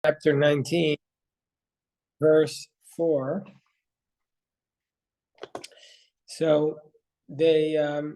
chapter 19, verse 4. So the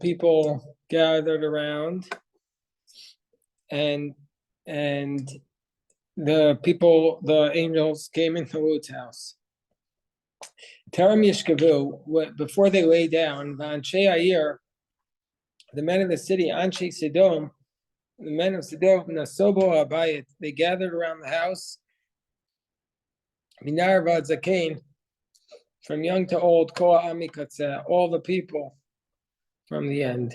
people gathered around, and the angels came into Lot's house. Terem Yishkavu, before they lay down, V'anshei Ayir, the men of the city, Anshei Sidom, the men of Sidom, Nasobo Abayit, they gathered around the house. Minar Vad Zakein, from young to old, Kol Amikatze, all the people from the end.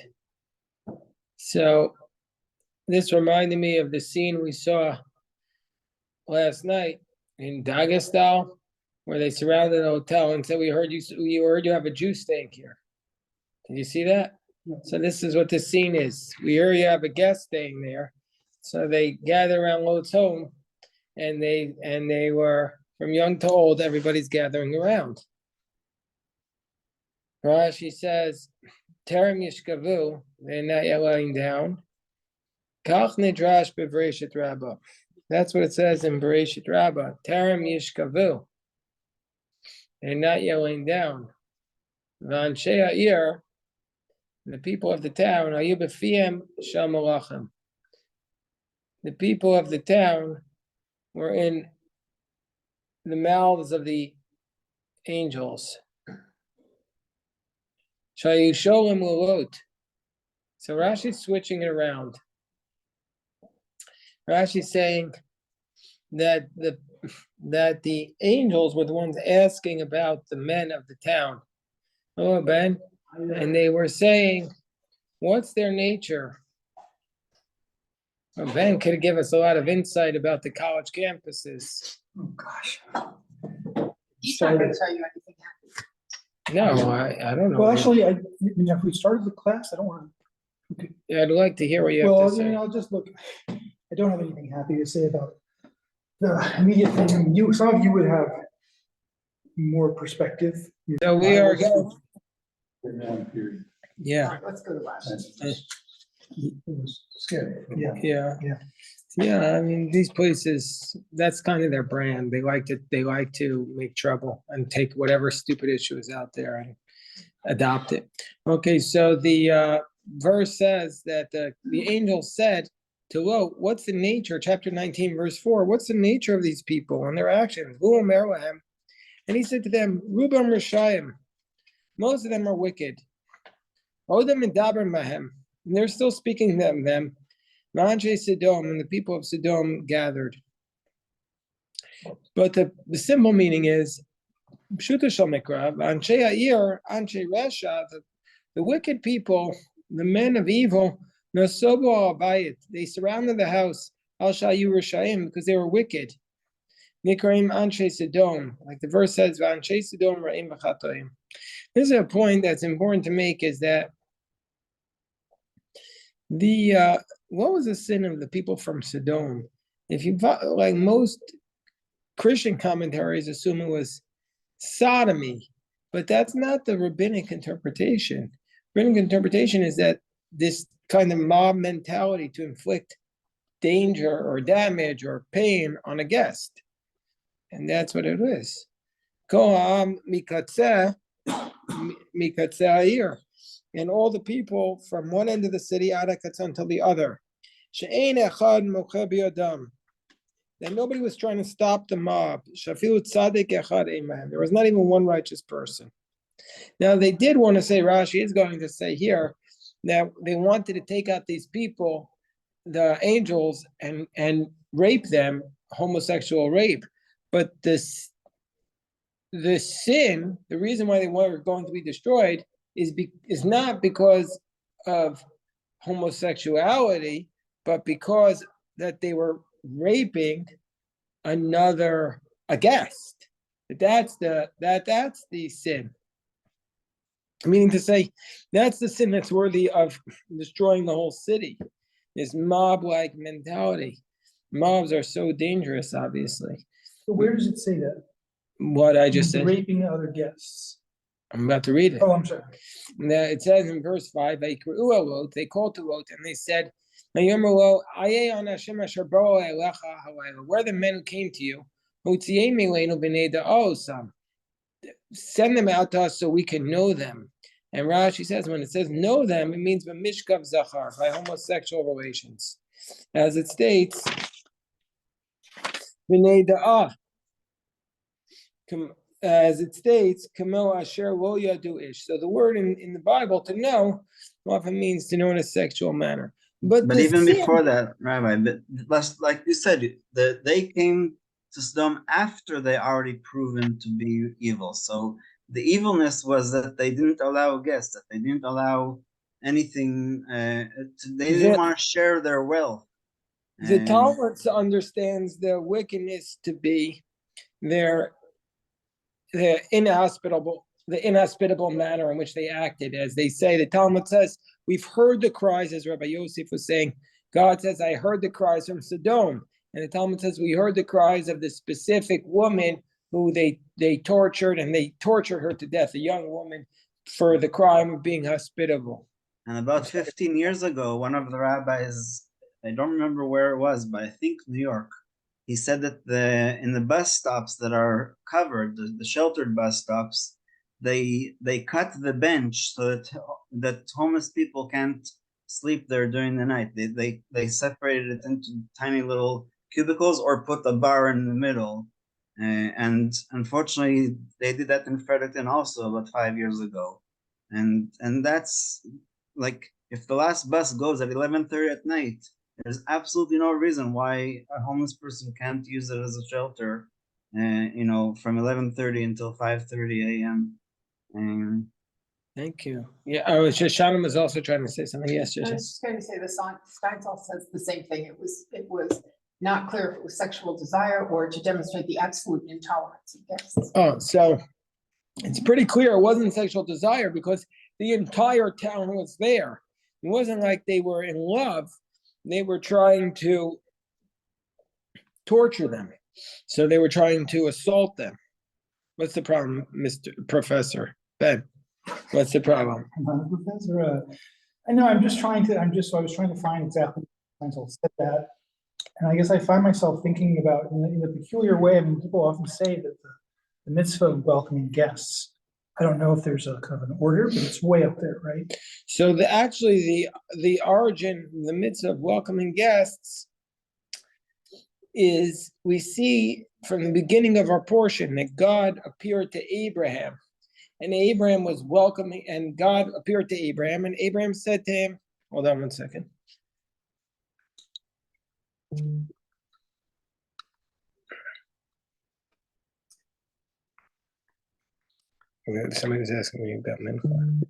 So this reminded me of the scene we saw last night in Dagestan, where they surrounded a hotel and said, "We heard you have a Jew staying here." Did you see that? So this is what the scene is. We hear you have a guest staying there. So they gather around Lot's home, and they were from young to old. Everybody's gathering around. Rashi says, "Terem yishkavu," they're not yet lying down. Kach nidrash b'Bereshit Rabbah. That's what it says in Bereshit Rabbah. Terem yishkavu. They're not yet lying down. V'anshei ha'ir, the people of the town, ayu b'fiyem shel malachim. The people of the town were in the mouths of the angels. Shayu sholem ulot. So Rashi's switching it around. Rashi's saying that the angels were the ones asking about the men of the town. Oh, Ben. And they were saying, what's their nature? Well, Ben could give us a lot of insight about the college campuses. Oh, gosh. He's not going to tell you anything happy. No, I don't know. Well, actually, I mean, if we started the class, I don't want to. Yeah, I'd like to hear what you have to say. I'll just look. I don't have anything happy to say about it. The immediate thing. Some of you would have more perspective. So we are. Yeah. Right, let's go to last. It was scary. Yeah. I mean, these places, that's kind of their brand. They like to make trouble and take whatever stupid issue is out there and adopt it. Okay, so the verse says that the angel said to Lot, what's the nature, chapter 19, verse 4, what's the nature of these people and their actions? And he said to them, Rubam Rishayim, most of them are wicked. Odem and Dabram Mahem, and they're still speaking to them. Ma'anshei Sidom, and the people of Sidom gathered. But the simple meaning is, Pshuta Shel Mikra, Anshei Ha'ir, Anshei Resha, the wicked people, the men of evil, Nasobo Abayit, they surrounded the house, Al Shayu Rishayim, because they were wicked. Nikraim Anshei Sidom, like the verse says, Anshei Sidom Ra'im V'chatoim. This is a point that's important to make, is that what was the sin of the people from Sodom? If you like, most Christian commentaries assume it was sodomy, but that's not the rabbinic interpretation. Rabbinic interpretation is that this kind of mob mentality to inflict danger or damage or pain on a guest, and that's what it is. Koam mikatzeh ha'ir. And all the people from one end of the city, until the other. That nobody was trying to stop the mob. There was not even one righteous person. Now they did want to say, Rashi is going to say here, that they wanted to take out these people, the angels, and rape them, homosexual rape. But the sin, the reason why they were going to be destroyed, is not because of homosexuality, but because that they were raping a guest. That's the sin. Meaning to say, that's the sin that's worthy of destroying the whole city. This mob-like mentality. Mobs are so dangerous, obviously. So where does it say that? What I just said. Raping other guests. I'm about to read it. Oh, I'm sorry. Now, it says in verse 5, they called to Lot and they said, Where the men who came to you, send them out to us so we can know them. And Rashi says when it says know them, it means b'mishkav zachar, by homosexual relations. As it states, as it states, kamo asher lo yadu ish. So the word in the Bible, to know, often means to know in a sexual manner. But even before that, Rabbi, like you said, they came to Sodom after they already proven to be evil. So the evilness was that they didn't allow guests, that they didn't allow anything. They didn't want to share their wealth. The Talmud understands the wickedness to be their inhospitable manner in which they acted. As they say, the Talmud says, we've heard the cries, as Rabbi Yosef was saying. God says, I heard the cries from Sodom. And the Talmud says, we heard the cries of the specific woman who they tortured, and they tortured her to death, a young woman, for the crime of being hospitable. And about 15 years ago, one of the rabbis, I don't remember where it was, but I think New York, he said that in the bus stops that are covered, the sheltered bus stops, they cut the bench so that homeless people can't sleep there during the night. They separated it into tiny little cubicles or put a bar in the middle. And unfortunately, they did that in Fredericton also about 5 years ago. And that's like, if the last bus goes at 11:30 at night, there's absolutely no reason why a homeless person can't use it as a shelter, from 11:30 until 5:30 a.m. Thank you. Yeah, I was just, Shannon was also trying to say something. Yes, I Josh. was just going to say the Steinsaltz says the same thing. It was not clear if it was sexual desire or to demonstrate the absolute intolerance of guests. Oh, so it's pretty clear it wasn't sexual desire because the entire town was there. It wasn't like they were in love. They were trying to torture them. So they were trying to assault them. What's the problem, Mr. Professor Ben? What's the problem? Professor, I know, I was trying to find exactly when Steinsaltz said that. And I guess I find myself thinking about, in a peculiar way, I mean, people often say that the mitzvah of welcoming guests, I don't know if there's a kind of an order, but it's way up there, right? So the origin, the mitzvah of welcoming guests is, we see from the beginning of our portion that God appeared to Abraham, and Abraham was welcoming, and God appeared to Abraham, and Abraham said to him, hold on one second. Somebody was asking me about mincha.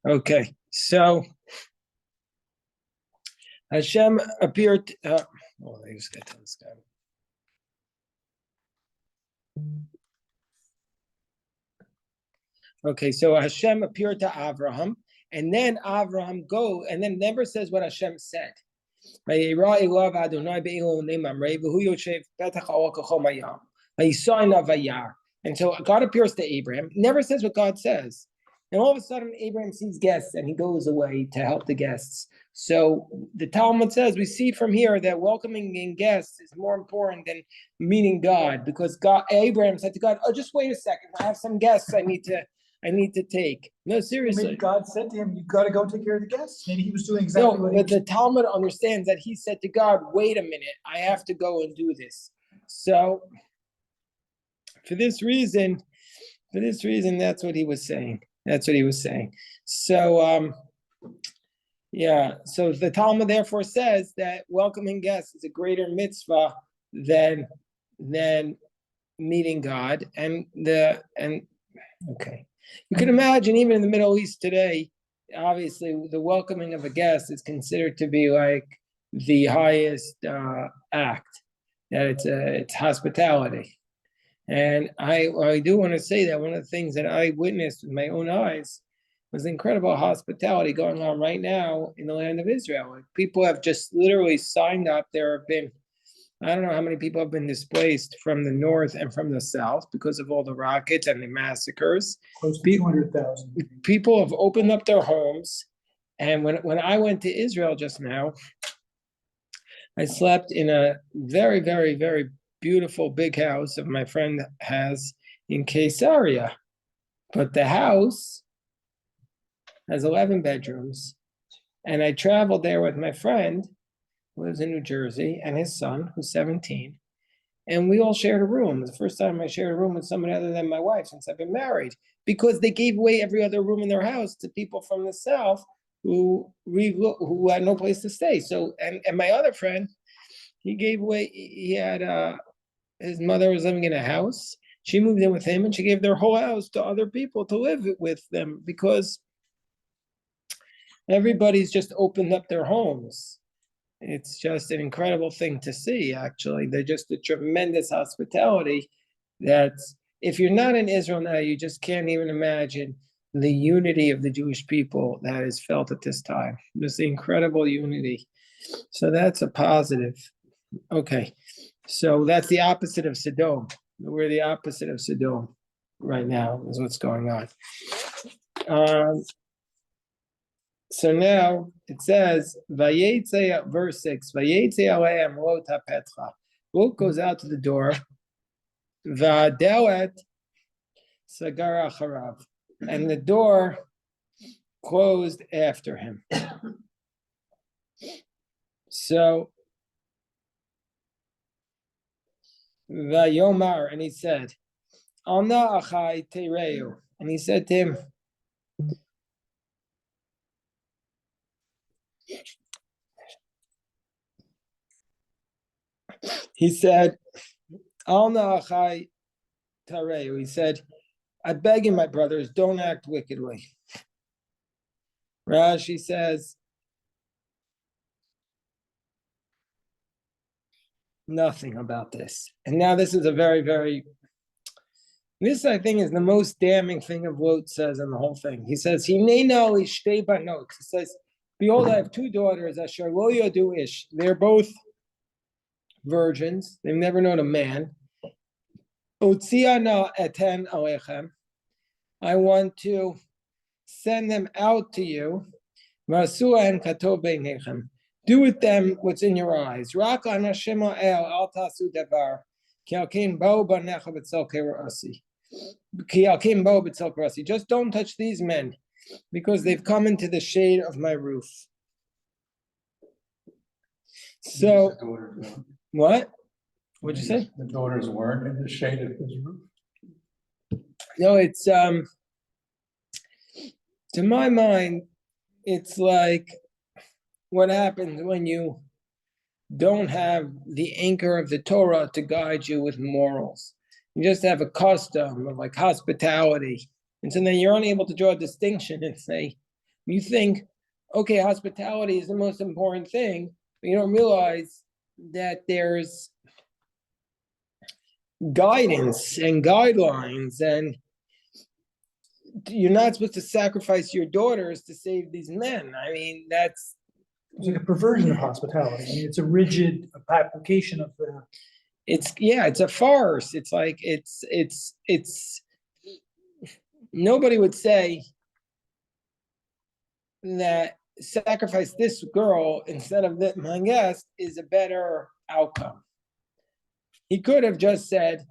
Okay, so Hashem appeared. I just got to tell this guy. Okay, so Hashem appeared to Abraham, and then Abraham and then never says what Hashem said. And so God appears to Abraham, never says what God says. And all of a sudden, Abraham sees guests and he goes away to help the guests. So the Talmud says, we see from here that welcoming in guests is more important than meeting God, because Abraham said to God, oh, just wait a second. I have some guests I need to take. No, seriously. Maybe God said to him, you've got to go take care of the guests. Maybe he was doing exactly what he was. But the Talmud understands that he said to God, wait a minute, I have to go and do this. So for this reason, that's what he was saying. So, so the Talmud therefore says that welcoming guests is a greater mitzvah than meeting God. Okay. You can imagine even in the Middle East today, obviously the welcoming of a guest is considered to be like the highest act, that it's hospitality. And I do want to say that one of the things that I witnessed with my own eyes was incredible hospitality going on right now in the land of Israel. Like, people have just literally signed up. There have been I don't know how many people have been displaced from the north and from the south because of all the rockets and the massacres. Close to 200,000. People have opened up their homes. And when I went to Israel just now, I slept in a very, very, very beautiful big house that my friend has in Caesarea. But the house has 11 bedrooms. And I traveled there with my friend who lives in New Jersey and his son, who's 17. And we all shared a room. The first time I shared a room with somebody other than my wife since I've been married, because they gave away every other room in their house to people from the South who had no place to stay. So, and my other friend, he gave away, he had, his mother was living in a house. She moved in with him and she gave their whole house to other people to live with them because everybody's just opened up their homes. It's just an incredible thing to see, actually. They're just a tremendous hospitality that if you're not in Israel now, you just can't even imagine the unity of the Jewish people that is felt at this time. Just the incredible unity. So that's a positive. Okay, so that's the opposite of Sodom. We're the opposite of Sodom right now is what's going on. So now it says, Vayetze, verse 6, Vayetze aleim lo tapetcha. Luke goes out to the door, Vadelet sagara acharav, and the door closed after him. So, Vayomar, and he said, Alna achai tereu, and he said to him, he said, Alna achai tereu, he said, I beg you, my brothers, don't act wickedly. Rashi says, nothing about this. And now this is a very, very, this I think is the most damning thing of what says in the whole thing. He says, Hineno ishtei banot. He says, behold, I have two daughters, asher lo yodu ish. They're both virgins. They've never known a man. Utziana eten alechem. I want to send them out to you. Masua and katov beinechem. Do with them what's in your eyes. Rak anashim el al tasu davar. Ki alkein bo banecha b'tzel kerasi. Ki alkein bo b'tzel kerasi. Just don't touch these men, because they've come into the shade of my roof. So, what? What'd you say? The daughters weren't in the shade of his roof. No, it's to my mind, it's like what happens when you don't have the anchor of the Torah to guide you with morals. You just have a custom of like hospitality. And so then you're unable to draw a distinction and say, you think, okay, hospitality is the most important thing, but you don't realize that there's guidance and guidelines, and you're not supposed to sacrifice your daughters to save these men. I mean, that's It's like a perversion of hospitality. I mean, it's a rigid application of the. it's a farce. It's like it's nobody would say that sacrifice this girl instead of my guest is a better outcome. He could have just said,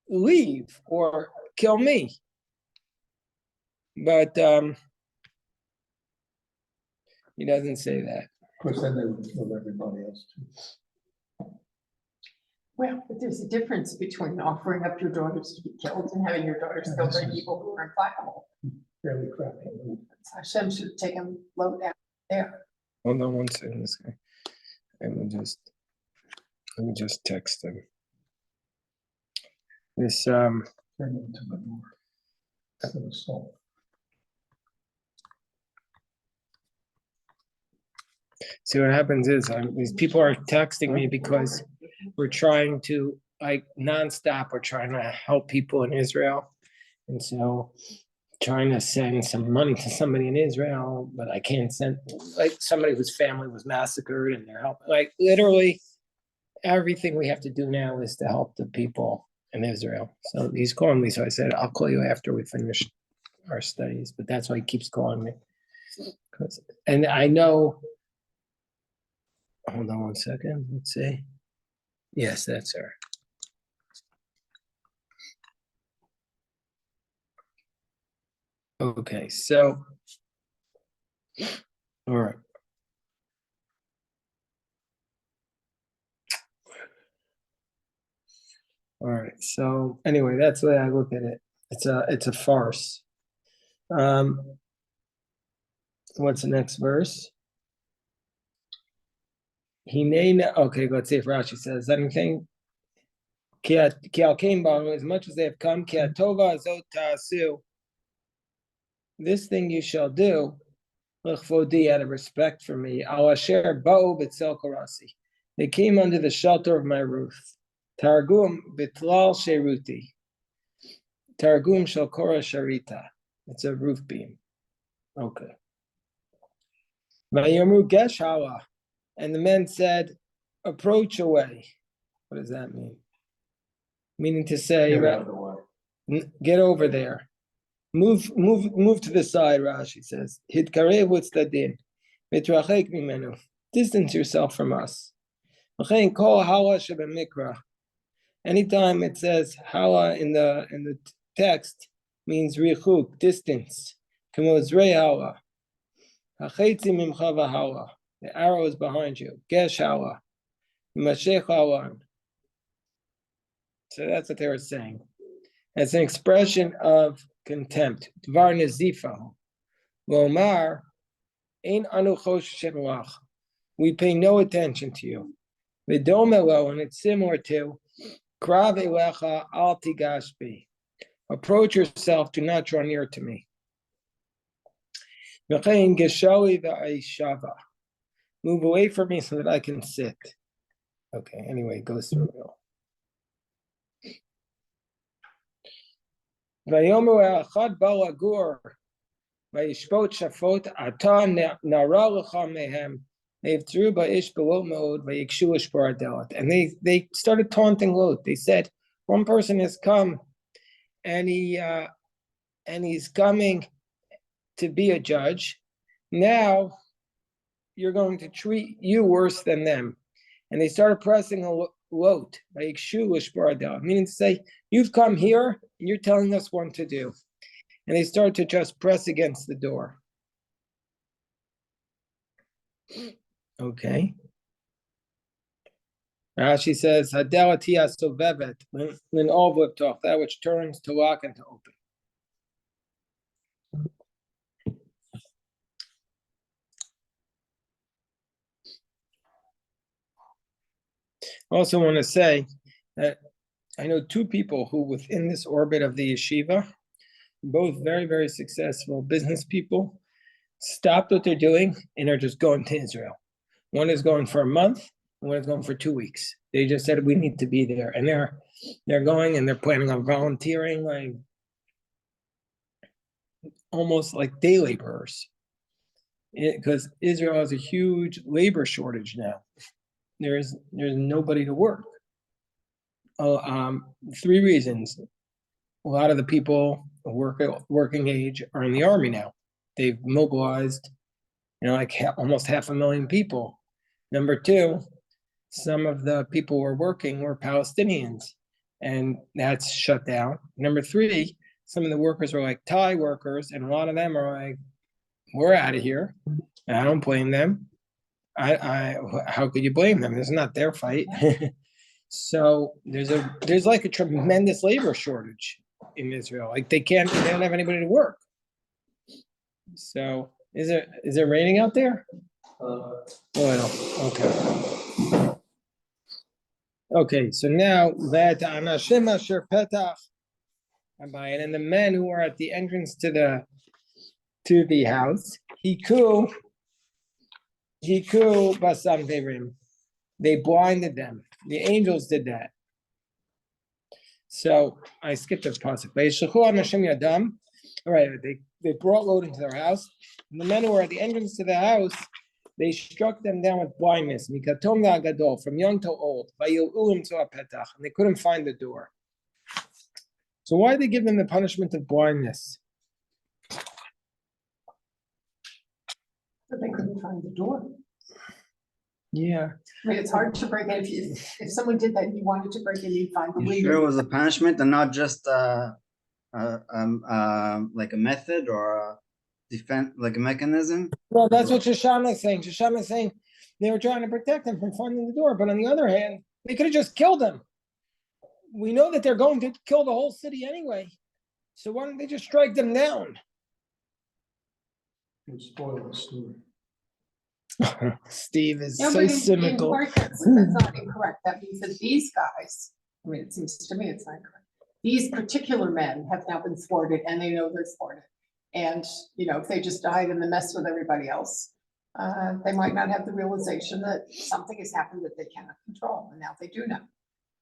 leave or kill me. But he doesn't say that. Of course, then they would kill everybody else too. Well, but there's a difference between offering up your daughters to be killed and having your daughters killed by people who are implacable. Fairly crappy. Hashem should have taken low down there. Hold on one second, this guy. Let me just text him. This Turn into manure instead of salt. see what happens is these people are texting me because we're trying to like nonstop. We're trying to help people in Israel, and so trying to send some money to somebody in Israel, but I can't send like somebody whose family was massacred and they're helping. Like literally, everything we have to do now is to help the people in Israel. So he's calling me. So I said, I'll call you after we finish our studies, but that's why he keeps calling me. And I know, hold on one second, let's see. Yes, that's her. Okay, so, all right. All right, so anyway, that's the way I look at it. It's a farce. What's the next verse? Okay, let's see if Rashi says anything. As much as they have come, this thing you shall do, out of respect for me. They came under the shelter of my roof. Targum bitlal sheruti. Targum shel kora sharita. It's a roof beam. Okay. Vayomu gesh hala. And the men said, approach away. What does that mean? Meaning to say, get over there. Move to the side, Rashi says. Hitkareh wutzdadin. Mitrachek mimenu. Distance yourself from us. Kol hala shebemikra. Anytime it says hala in the text means richuk, distance. Kamozrei hala. Hachetzi mimcha v'hala. The arrow is behind you. Gesh hala. Mashech hala. So that's what they were saying. It's an expression of contempt. Dvar nezifa. Lomar, ein anu choshen lach. We pay no attention to you. V'domelo, and it's similar to krav elecha al tigash bi. Approach yourself, do not draw near to me. V'chein geshali v'aishava. Move away from me so that I can sit. Okay, anyway, it goes through it all. Vayomer echad balagur, vayishpot shafot ata nara lecha mehem. They threw ba'ish below mode vayikshu ishbar adelat, and they started taunting Lot. They said, one person has come, and he's coming to be a judge. Now you're going to treat you worse than them. And they started pressing a Lot, meaning to say, you've come here and you're telling us what to do. And they started to just press against the door. Okay. Rashi says, that which turns to lock and to open. I also want to say that I know two people who within this orbit of the yeshiva, both very, very successful business people, stopped what they're doing and are just going to Israel. One is going for a month, and one is going for 2 weeks. They just said, we need to be there. And they're going and they're planning on volunteering, like almost like day laborers. Because Israel has a huge labor shortage now. There's nobody to work. 3 reasons. A lot of the people working age are in the army now. They've mobilized, like almost 500,000 people. Number 2, some of the people who were working were Palestinians, and that's shut down. Number 3, some of the workers are like Thai workers, and a lot of them are like, we're out of here. And I don't blame them. How could you blame them? It's not their fight. So there's like a tremendous labor shortage in Israel. Like they don't have anybody to work. So is it raining out there? Oil. Okay. Okay, so now that Anashim Asher Petach, and the men who are at the entrance to the house, Hiku Basam Devrim. They blinded them. The angels did that. So I skipped the pasuk. All right, they brought Lot into their house. And the men who were at the entrance to the house, They struck them down with blindness, mikatom la'gadol, from young to old, vayil'ulim to apetach, and they couldn't find the door. So why did they give them the punishment of blindness? But they couldn't find the door. Yeah. I mean, it's hard to break it. If someone did that, and you wanted to break in, you'd find the You sure it leader. was a punishment and not just like a method or a defense, like a mechanism? Well, that's what Shoshana is saying. Shoshana is saying they were trying to protect them from finding the door, but on the other hand, they could have just killed them. We know that they're going to kill the whole city anyway. So why don't they just strike them down? Would spoil the story. Steve is No, so but cynical. in part, that's not incorrect. That means that these guys, I mean, it seems to me it's not correct. These particular men have now been thwarted and they know they're thwarted. And, you know, if they just died in the mess with everybody else, they might not have the realization that something has happened that they cannot control. And now they do know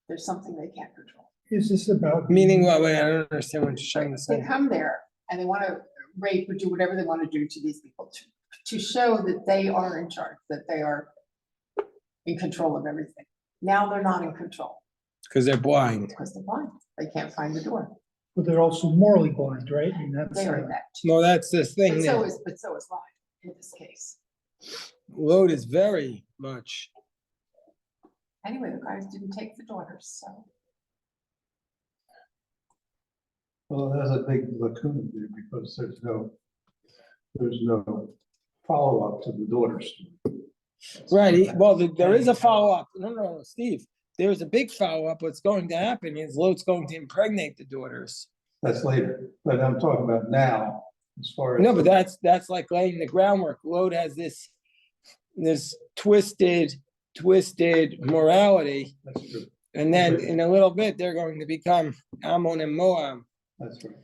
there's something they can't control. Is this about? Meaning what? Wait, I don't understand what Shoshana is They saying. come there and they want to rape or do whatever they want to do to these people to show that they are in charge, that they are in control of everything. Now they're not in control Because they're blind. because they're blind. They can't find the door. But they're also morally blind, right? I mean, that's, They are that too. No, that's the thing. But so Now. is lying in this case. Load is very much. Anyway, the guys didn't take the daughters, so. Well, there's a big lacuna there because there's no follow-up to the daughter story. Right. Well, there is a follow-up. No, Steve. There's a big follow-up. What's going to happen is Lot's going to impregnate the daughters. That's later, but I'm talking about now, as far as. No, but that's like laying the groundwork. Lot has this twisted morality, That's true, and then in a little bit they're going to become Ammon and Moab. that's right.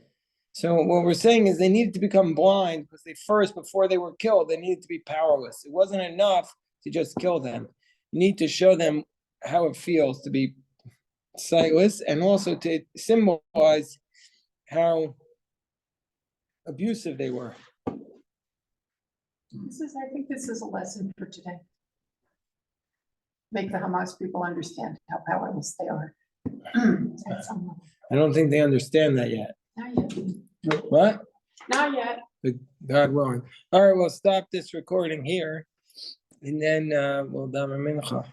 So what we're saying is they needed to become blind because before they were killed, they needed to be powerless. It wasn't enough to just kill them. You need to show them how it feels to be sightless and also to symbolize how abusive they were. I think this is a lesson for today. Make the Hamas people understand how powerless they are. At some level. I don't think they understand that yet. Not yet. What? Not yet. God willing. All right, we'll stop this recording here, and then we'll daven mincha.